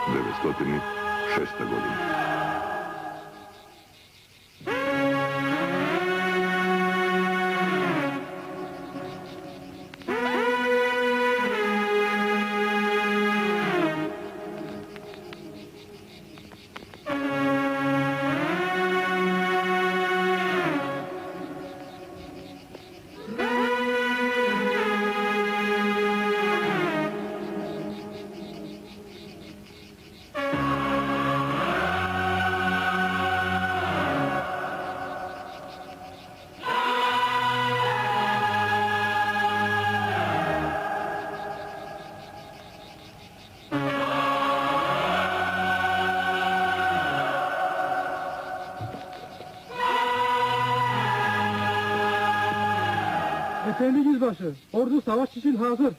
1906. godina. Efendi yüzbaşı, ordu savaş için hazır.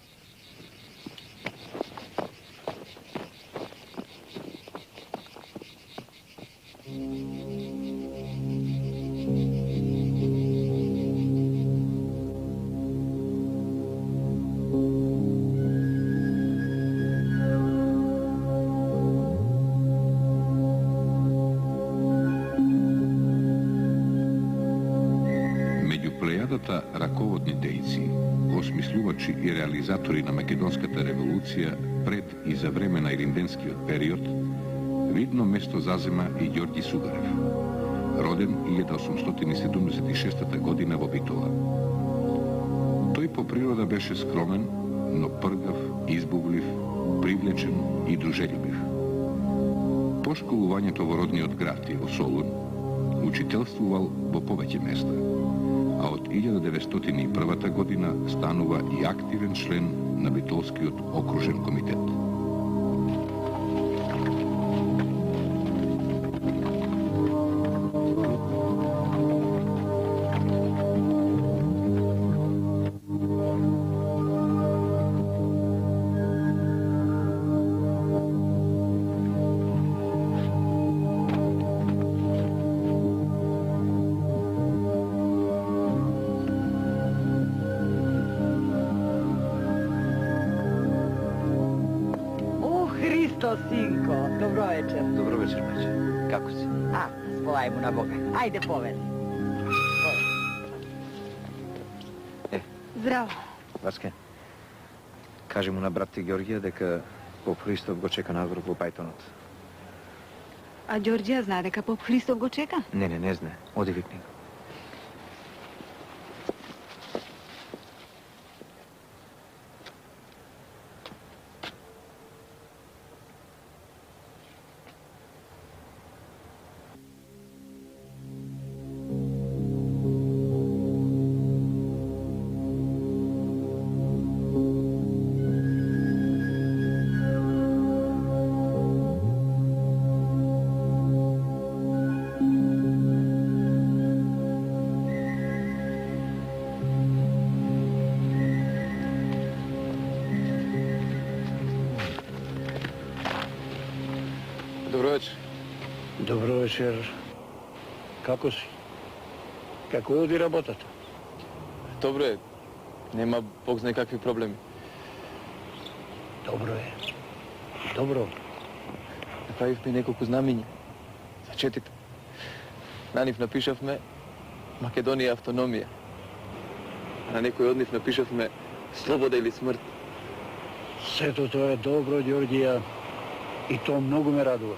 Među plejadата раководни дејци, осмислувачи и реализатори на Македонската револуција пред и за време на илинденскиот период, видно место зазема и Ѓорѓи Сугарев, роден 1876 година во Битола. Тој по природа беше скромен, но пргав, избувлив, привлечен и дружелюбив. По школувањето во родниот град и во Солун, учителствувал во повеќе места, а од 1901 година станува и активен член на Битолскиот окружен комитет. Sinko, dobro večer. Dobro večer, mače. Kako si? A, svolaj mu na Boga. Ajde, povedi. Zdravo. Васке, кажи му на брат ти Георгија дека поп Христов го чека надвор во Пајтонот. А Ѓорѓија знае дека поп Христов го чека? Не знае. Оди викни го. Добро вечер. Добро вечер. Како си? Како оди работата? Добро е. Нема Бог знае какви проблеми. Добро е. Добро. Направивме неколку знамиња. За четите. На нив напишавме Македонија автономија. На некој од нив напишавме Слобода или смрт. Сето тоа е добро, Ѓорѓија, и тоа многу ме радува.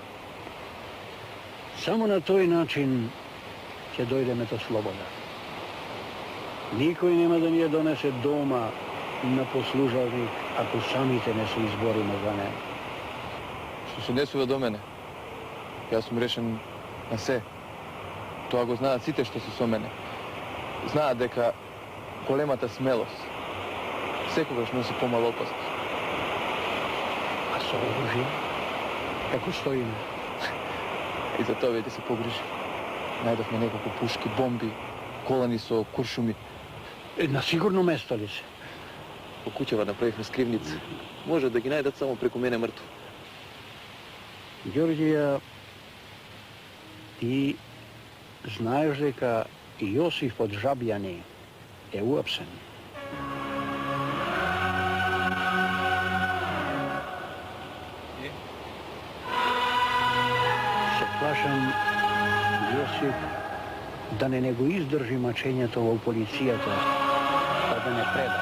Само на тој начин ќе дојдеме до слобода. Никој нема да ни ја донесе дома на послужалник, ако самите не се избориме за неја. Што се однесува до мене, јас сум решен на се. Тоа го знаат сите што се со мене. Знаат дека големата смелост секогаш носи помала опасност. А со оружје? Како стоиме? И за тоа веќе се погрижи. Најдовме неколку пушки, бомби, колани со куршуми. На сигурно место ли се? По куќава направивме скривници. Може да ги најдат само преку мене мртво. Ѓорѓија, ти знаеш дека Јосиф од Жабјани е уапсен. Осијек да не го издржи мачењето во полицијата, па да не преда.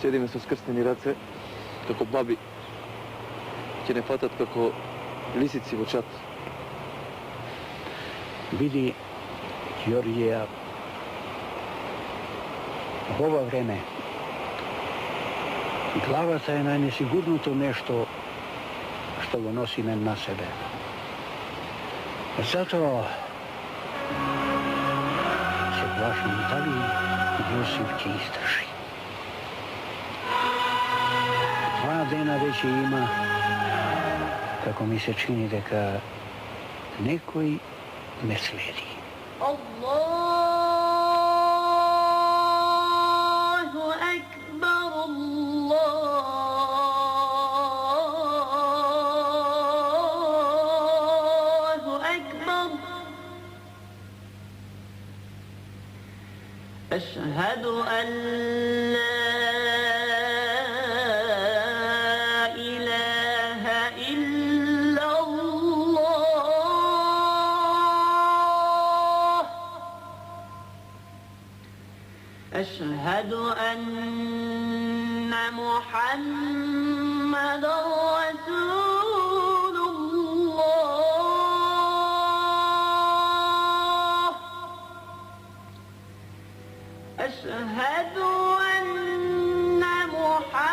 Седиме со скрстени раце, како баби. Ќе не фатат како лисици во чат. Види, Ѓорѓија, во ова време главата е најнесигурното нешто што го носиме на себе. Затоа се плашам дали Јосиф ќе издржи. 2 дена веќе има, како ми се чини дека некој ме следи. Аллаху акбар, Аллаху акбар. Ашхаду ан ла أشهد أن محمدًا رسول الله أشهد أن محمدًا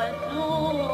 رسول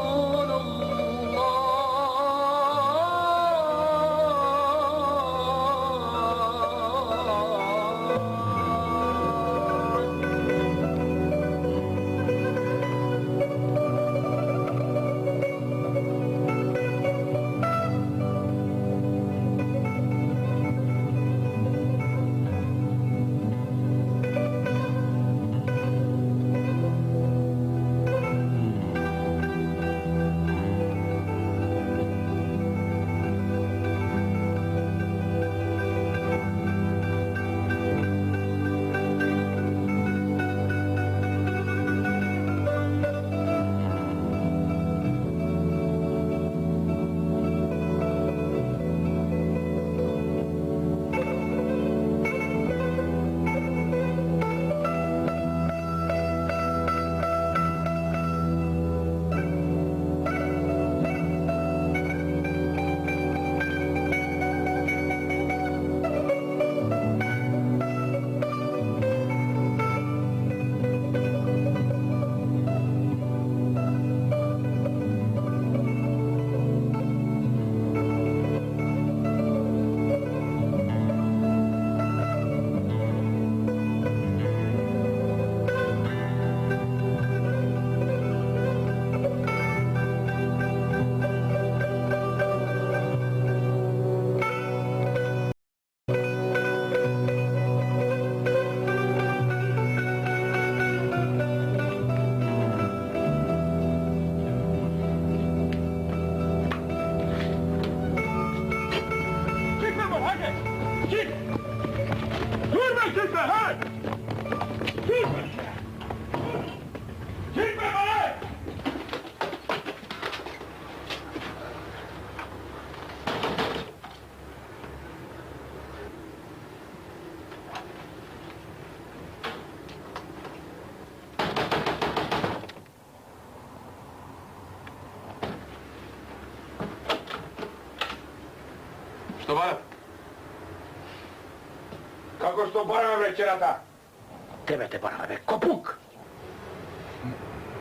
Што бара? Како што бараме вечерата? Тебе те бараме, бе, копук!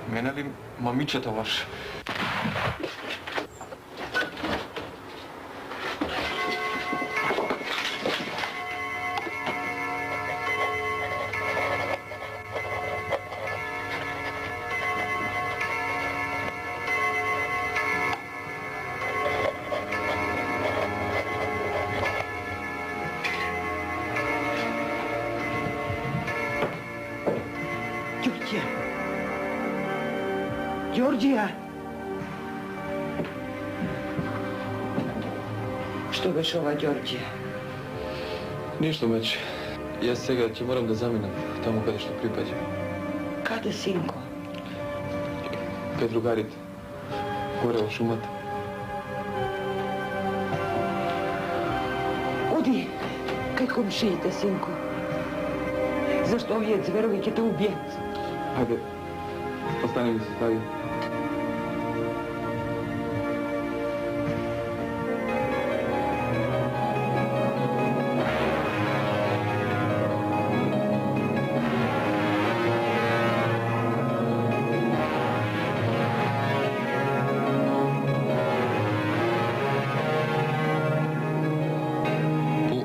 Мене ли мамичето ваше? Ѓорѓија! Што беше ова, Ѓорѓија? Ништо, меќе. Ja сега ќе морам да заминам таму каде што припаѓам. Каде, синко? Кај другарите. Горе во шумата. Оди кај комшиите, синко. Зашто овие зверови ќе те убијат? Ајде, остани да се стави.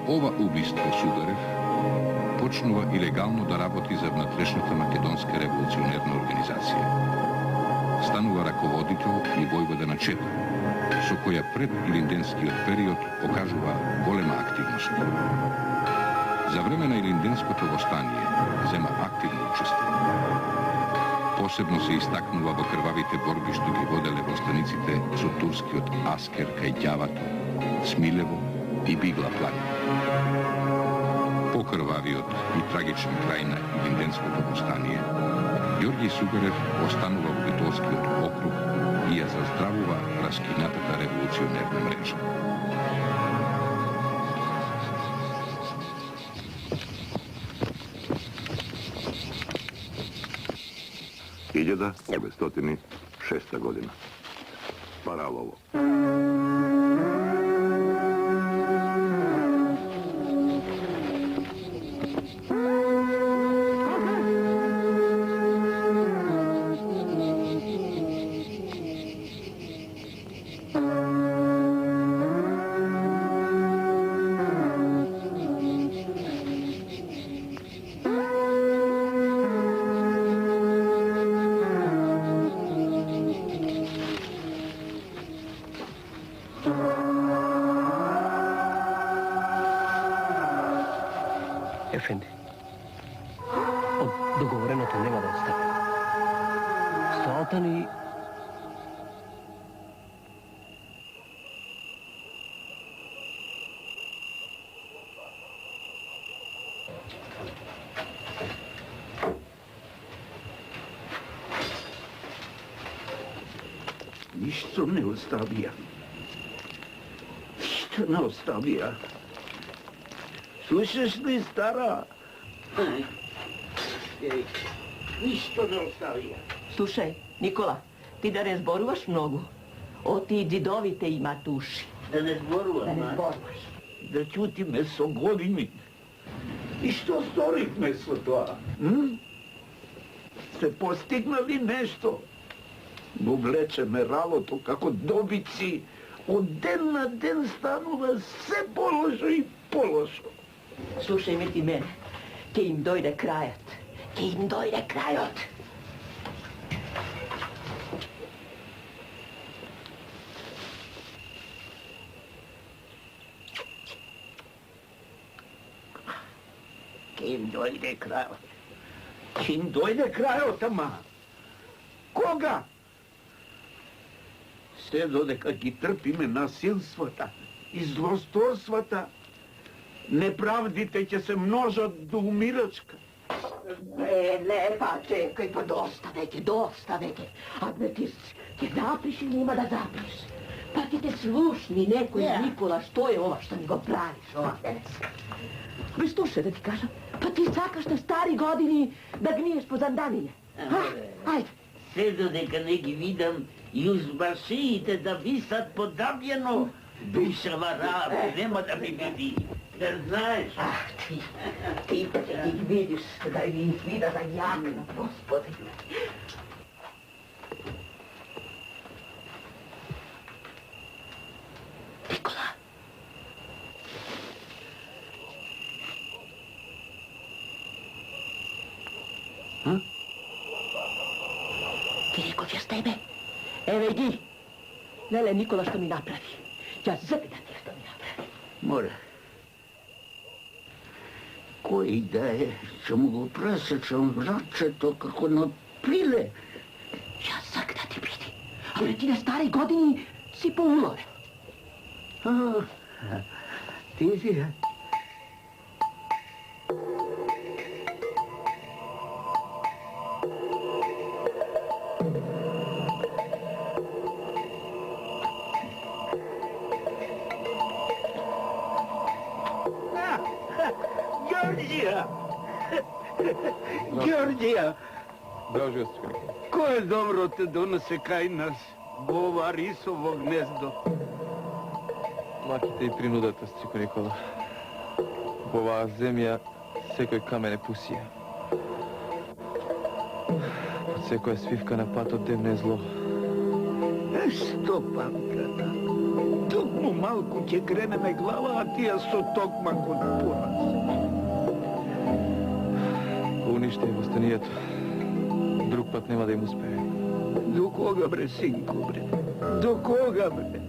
Ова убиство Сударев почнува илегално да работи за внатрешната македонска револуционерна организација. Станува раководител и војвода на Чета, со која пред илинденскиот период покажува голема активност. За време на илинденското востание зема активно учество. Посебно се истакнува во крвавите борби што ги воделе востаниците со турскиот Аскер кај Ѓавато, Смилево и Бигла планина. Покрвавиот и трагичен крај на илинденското востание, Ѓорѓи Сугарев останува во Битолскиот округ и ја заздравува раскинатата револуционерна мрежа. Hiljada 906. godina. Paralovo. Ефенди, од договореното нема да отстапи. Стаата ни... Нищо не оставя. Нищо не оставя. Слушаш ли, стара? Нищо не оставя. Слушај, Никола, ти да не зборуваш многу. Оти дидовите имат уши. Да не зборувам, Да не зборуваш. Да чутиме со години. И што сторихме со тоа? Се постигнали нешто? Го влечеме ралото како добици. Од ден на ден станува се полошо и полошо. Слушај ме ти мене. Ке им дојде крајот. Ке им дојде крајот. Ке им дојде крајот. Ке им дојде крајот, ама. Кога? Се додека ги трпиме насилствата и злосторствата, неправдите ќе се множат до умирачка. Не, па чекај, па доста веќе. А бе ти ќе запиш или нема да запиш? Па ти те слушни некој, Никола, што е ова што ми го правиш ова денеска? Бе, слушај да ти кажам, па ти сакаш на стари години да гниеш по зандавиње. Ајде. Се додека не ги видам јузбашиите да висат подабјено, душава работа, нема да ми види. Да знаеш? Ти па ќе ги видиш, да ги вида за јакна, Господи. Никола. Ти реков ја с тебе? Еве ги. Леле, Никола што ми направи. Ја запитам ти што ми направи. Море. Кој да е, ќе му го пресечам вратчето како на пиле. Јасак да ти биде. Абе ти на стари години си поуловен. Ти си. Georgija, Zdravo živo, stričko Nikola. koje dobro te donose kaj nas v ova risovo gnezdo? Makite i принудата, stričko Nikola. Ova zemlja sekoj kamene pusija. Pod sekoja svivka na pato devne zlo. Stopankana, dok mu malku će kreneme glava, a ti ja su tokma kod poraz. Unište je Vostanijeto. Drug pat nema da im uspe. Do koga bre, sinko bre? Do koga bre?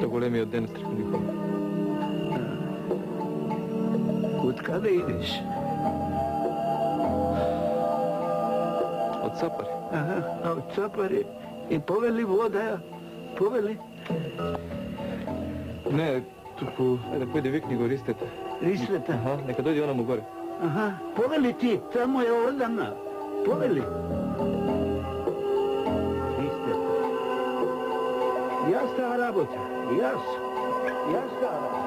Do golemi od dena, stričko Nikola. Od kada ideš? Od Capari. Aha, a od Capari. I poveli voda, poveli? Ne, tu da pojede vikni go Risteta. Risteta? Aha, neka dođe ona mu gore. Aha, poveli ti, tamo je Ordana. Poveli. Risteta. Jasna rabota, jasna rabota.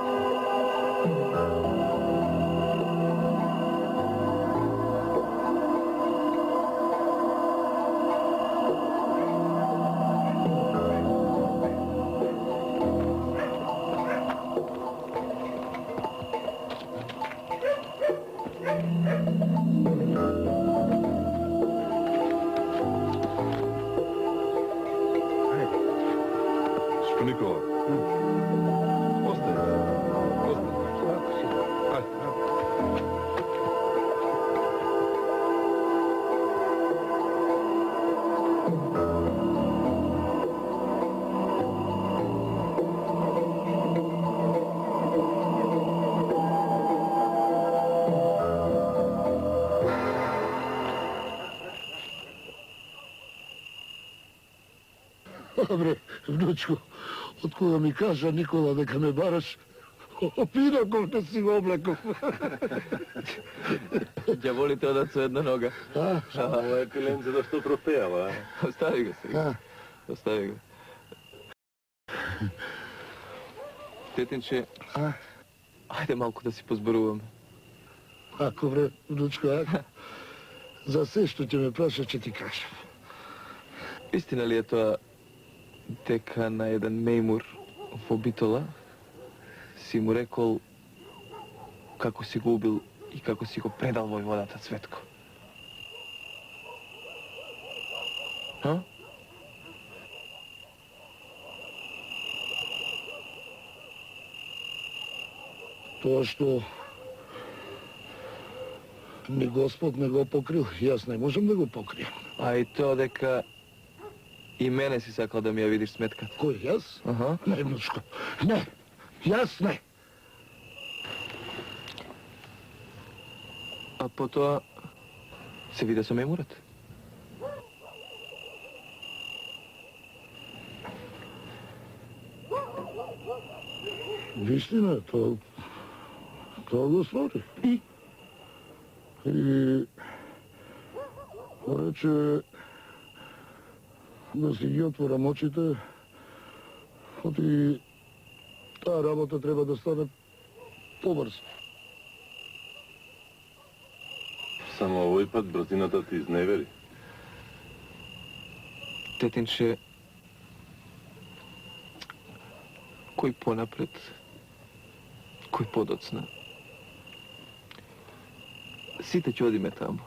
Nikola. Ostaje. Svako si. Dobre, vnučko, otkuda mi kaže Nikola neka me baraš opinakov te si oblekov. Ja volite odac jedna noga. Ovo je pilenze da što propejava. Ostavi ga se. Ostavi ga. Tetinče, ajde malko da si pozboruvam. Ako bre, vnučko, ako? Za sve što će me prašat će ti kažem. Istina li je to deka na jedan mejmur vo Bitola si mu rekol kako si ga ubil i kako si ga predal vojvodata Cvetko? Ha? To što ni gospod ne go pokril, jas ne možem da go pokrijem. A i to deka i mene si sakla da mi ja vidiš smetkat. Koji, jas? Aha. Ne, vnučko, ne, jas ne. A po to se vidio sam mejmurat. Istina, to go stvori. I reče da si gi otvoram očite, i ta rabota treba da stane pobrzo. Samo ovoj pad brziната ti izneveri. Tetinče, koji ponapred, koji podocna. Site će odi me tamo.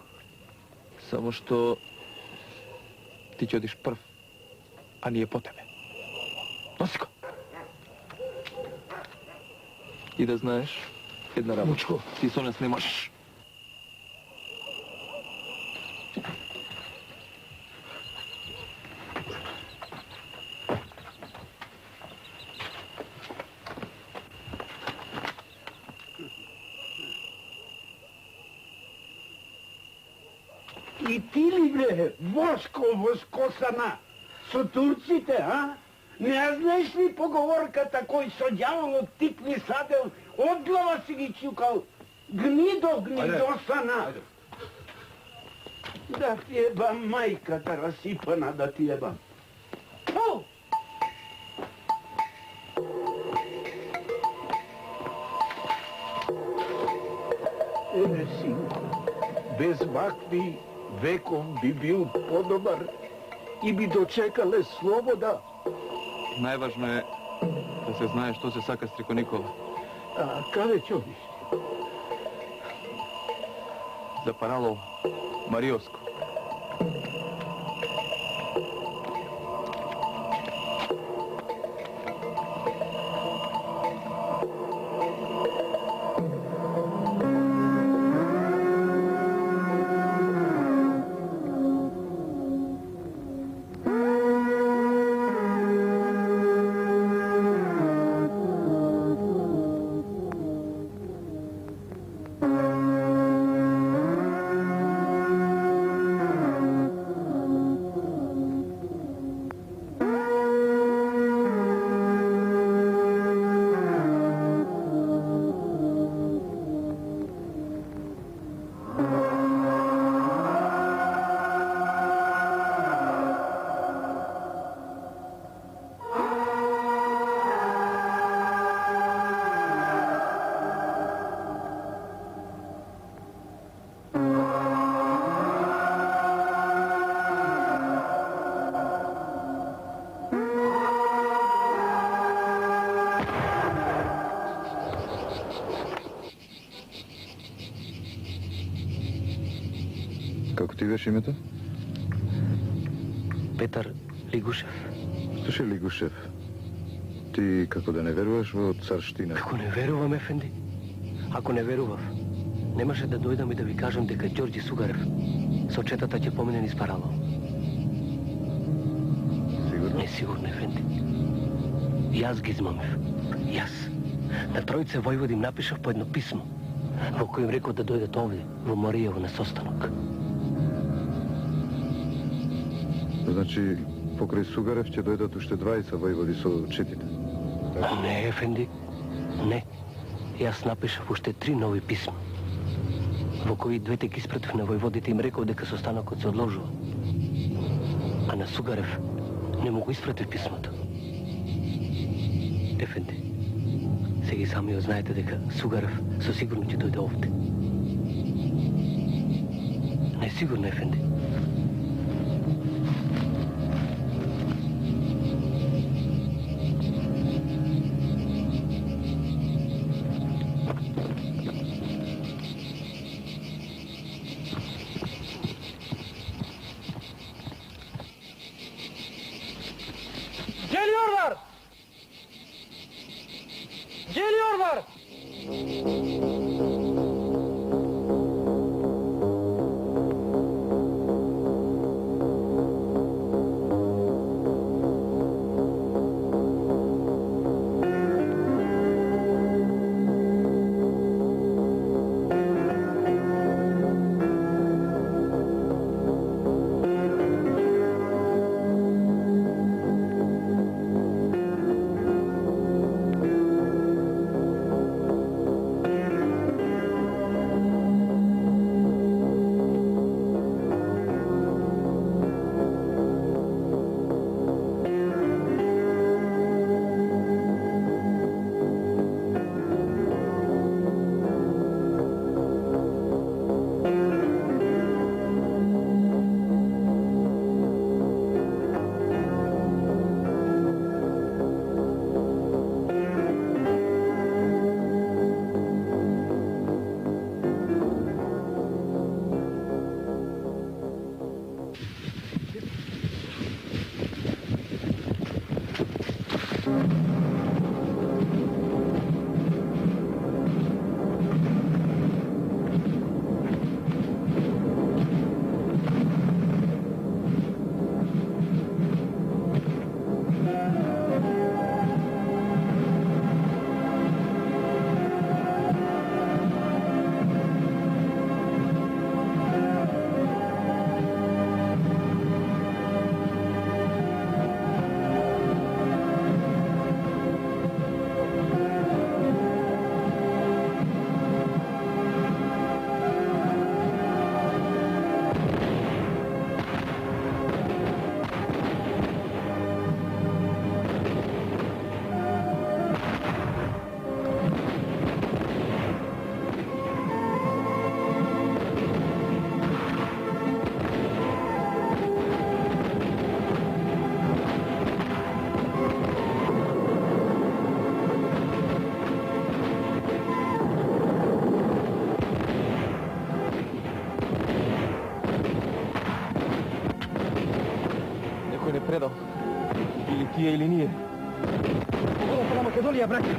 Samo što ti će odiš prv, a nije po tebe. Nosi go. I da znaš, jedna rabota. Mučko. Ti s nas ne možeš. I ti li bre, Voško Voskosana, su Turcite, a? Ne znaš li pogovorkata koji so djavolov tipni sadel, od glava si gi čukal, gnidosana. Da ti jeba majka ta rasipana, da ti jeba. Puh! Синко, без вакви веком би бил подобар и би дочекале слобода. Najvažno je da se znaje što se saka striko Nikola. А каде ќе одиш? За парало Мариоско. Како ти беше името? Петар Лигушев. Слушай, Лигушев, ти како да не веруваш во царштина? Како не верувам, ефенди? Ако не верував, немаше да дојдам и да ви кажам дека Ѓорѓи Сугарев со четата ќе помине низ парало. Сигурно? Не сигурно, ефенди. Јас ги измамив. Јас. На тројце војводи им напишав по едно писмо, во кој им рекол да дојдат овде, во Моријево на состанок. Значи, покрај Сугарев ќе дојдат уште 20 војводи со четите? Не, ефенди, не. Јас напишав уште 3 нови писма, во кои двете ги испратив на војводите, им рекол дека состанокот се одложува. А на Сугарев не му го испратив писмото. Ефенди, сега и сами знаете дека Сугарев со сигурно ќе дојде овде. Не сигурно, ефенди. Geliyorlar! Geliyorlar! ti je ili nije? Ovo pa Makedonija, braće.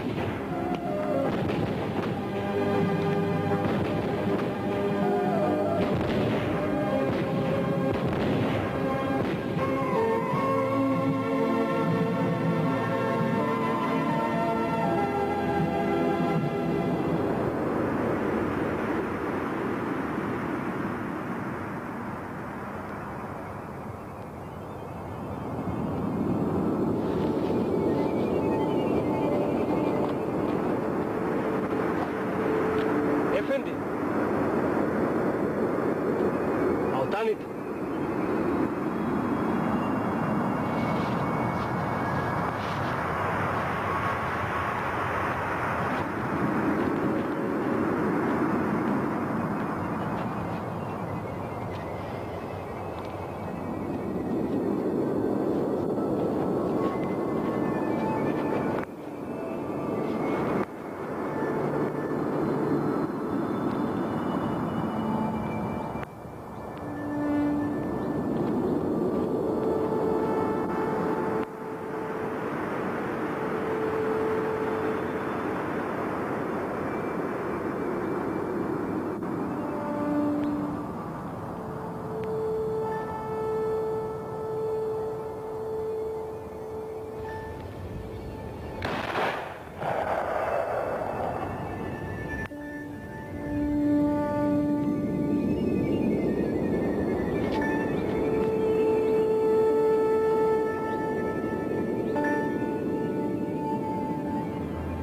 Efendi! Altanit!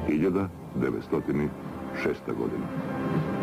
Hiljada 906. godina.